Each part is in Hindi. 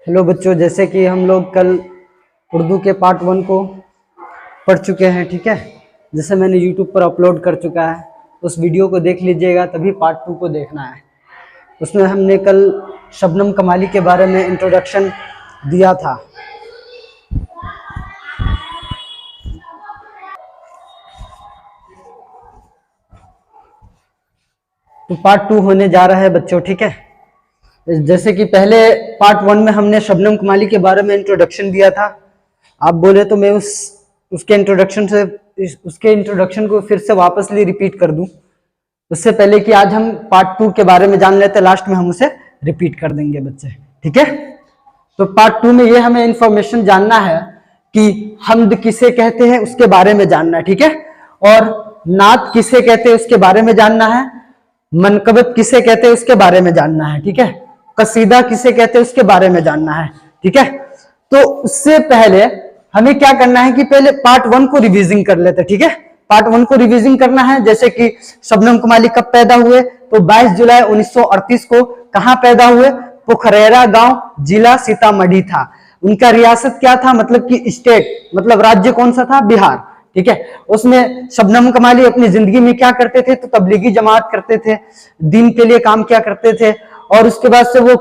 हेलो बच्चों, जैसे कि हम लोग कल उर्दू के पार्ट 1 को पढ़ चुके हैं, ठीक है। जैसे मैंने यूट्यूब पर अपलोड कर चुका है, उस वीडियो को देख लीजिएगा, तभी पार्ट 2 को देखना है। उसमें हमने कल शबनम कमाली के बारे में इंट्रोडक्शन दिया था। तो पार्ट 2 होने जा रहा है बच्चों, ठीक है। जैसे कि पहले पार्ट 1 में हमने शबनम कमाली के बारे में इंट्रोडक्शन दिया था। आप बोले तो मैं उसके इंट्रोडक्शन को फिर से वापस रिपीट कर दूं। उससे पहले कि आज हम पार्ट 2 के बारे में जान लेते, लास्ट में हम उसे रिपीट कर देंगे बच्चे, ठीक है। तो पार्ट 2 में ये हमें इंफॉर्मेशन जानना है कि हम्द किसे कहते हैं, उसके बारे में जानना है, ठीक है। और नात किसे कहते हैं उसके बारे में जानना है। मनकबत किसे कहते हैं उसके बारे में जानना है, ठीक है। कसीदा किसे कहते हैं उसके बारे में जानना है, ठीक है। तो उससे पहले हमें क्या करना है कि पहले पार्ट 1 को रिवीजिंग कर लेते, ठीक है। पार्ट 1 को रिवीजिंग करना है। जैसे कि शबनम कमाली कब पैदा हुए, तो 22 जुलाई 1938 को कहां पैदा हुए, पोखरेरा गांव, जिला सीतामढ़ी था। उनका रियासत क्या था, मतलब कि स्टेट, मतलब राज्य कौन सा था, बिहार, ठीक है। उसमें शबनम कमाली अपनी जिंदगी में क्या करते थे, तो तबलीगी जमात करते थे, दीन के लिए काम क्या करते थे, और उसके बाद से वो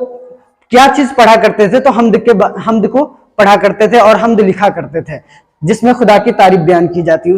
क्या चीज पढ़ा करते थे, तो हम्द को पढ़ा करते थे और हम्द लिखा करते थे, जिसमें खुदा की तारीफ बयान की जाती है।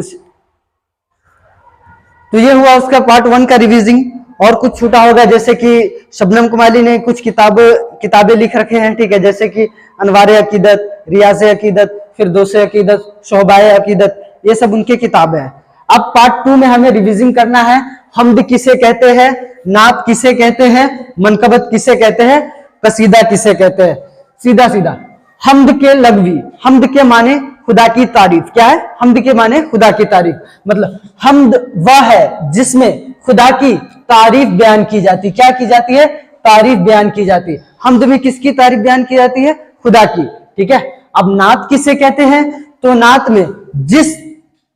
तो ये हुआ उसका पार्ट 1 का रिवीजिंग। और कुछ छूटा होगा, जैसे कि शबनम कमाली ने कुछ किताबें लिख रखे हैं, ठीक है। जैसे कि अनवारे अकीदत, रियाज़े अकीदत, फिरदौसे अकीदत, शोबाए अकीदत, ये सब उनकी किताबें हैं। अब पार्ट 2 में हमें रिवीजिंग करना है। हम्द किसे कहते हैं, नात किसे कहते हैं, मनकबत किसे कहते हैं, कसीदा किसे कहते हैं। सीधा सीधा हम्द के लग़वी, हम्द के माने खुदा की तारीफ। क्या है हम्द के माने, खुदा की तारीफ। मतलब हम्द वह है जिसमें खुदा की तारीफ बयान की जाती। क्या की जाती है, तारीफ बयान की जाती है। हम्द में किसकी तारीफ बयान की जाती है, खुदा की, ठीक है। अब नात किसे कहते हैं, तो नात में जिस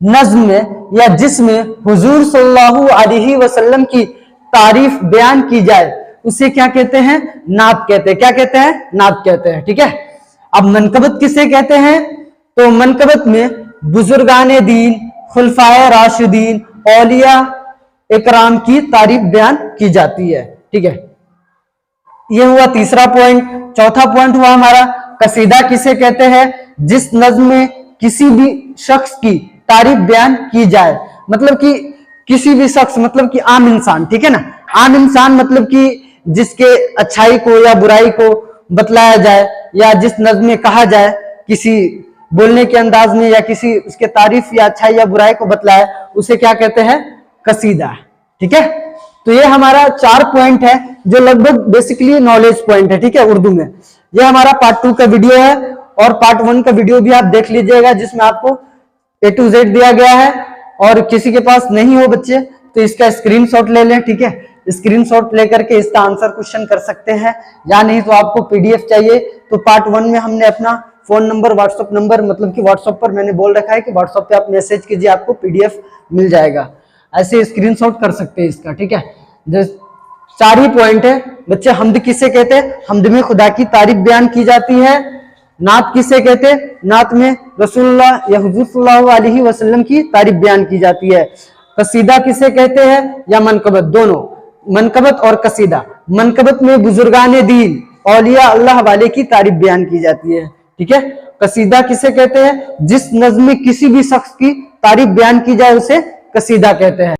नज्म में या जिसमें हुजूर सल्लल्लाहु अलैहि वसल्लम की तारीफ बयान की जाए, उसे क्या कहते हैं, नात कहते हैं। क्या कहते हैं, नात कहते हैं, ठीक है। अब मनकबत किसे कहते हैं, तो मनकबत में बुजुर्गाने दीन, खुलफाए राशिदीन, औलिया इकराम की तारीफ बयान की जाती है, ठीक है। यह हुआ तीसरा पॉइंट। चौथा पॉइंट हुआ हमारा कसीदा किसे कहते हैं, जिस नज्म में किसी भी शख्स की तारीफ बयान की जाए। मतलब कि किसी भी शख्स, मतलब कि आम इंसान, ठीक है ना। आम इंसान मतलब कि जिसके अच्छाई को या बुराई को बतलाया जाए, या जिस नज्म में कहा जाए, किसी बोलने के अंदाज में, या किसी उसके तारीफ या अच्छाई या बुराई को बतलाए, उसे क्या कहते हैं, कसीदा, ठीक है। तो ये हमारा 4 पॉइंट है, जो लगभग बेसिकली नॉलेज पॉइंट है, ठीक है, उर्दू में। ये हमारा पार्ट 2 का वीडियो है, और पार्ट 1 का वीडियो भी आप देख लीजिएगा, जिसमें आपको A to Z दिया गया है। और किसी के पास नहीं हो बच्चे, तो इसका स्क्रीनशॉट ले लें, ठीक है। स्क्रीनशॉट लेकर के इसका आंसर क्वेश्चन कर सकते हैं, या नहीं तो आपको PDF चाहिए, तो पार्ट 1 में हमने अपना फोन नंबर, व्हाट्सएप नंबर, मतलब कि व्हाट्सएप पर मैंने बोल रखा है कि व्हाट्सएप पे आप मैसेज कीजिए, आपको PDF मिल जाएगा। ऐसे स्क्रीनशॉट कर सकते हैं इसका, ठीक है। 4 ही पॉइंट है बच्चे। हम्द किसे कहते हैं, हम्द में खुदा की तारीफ बयान की जाती है। नात किसे कहते हैं, नात में रसूलुल्लाह या हुजूर सल्लल्लाहु अलैहि वसल्लम की तारीफ बयान की जाती है। कसीदा किसे कहते हैं, या मनकबत, दोनों, मनकबत और कसीदा। मनकबत में बुजुर्गाने दीन, औलिया अल्लाह वाले की तारीफ बयान की जाती है, ठीक है। कसीदा किसे कहते हैं, जिस नज्म में किसी भी शख्स की तारीफ बयान की जाए, उसे कसीदा कहते हैं।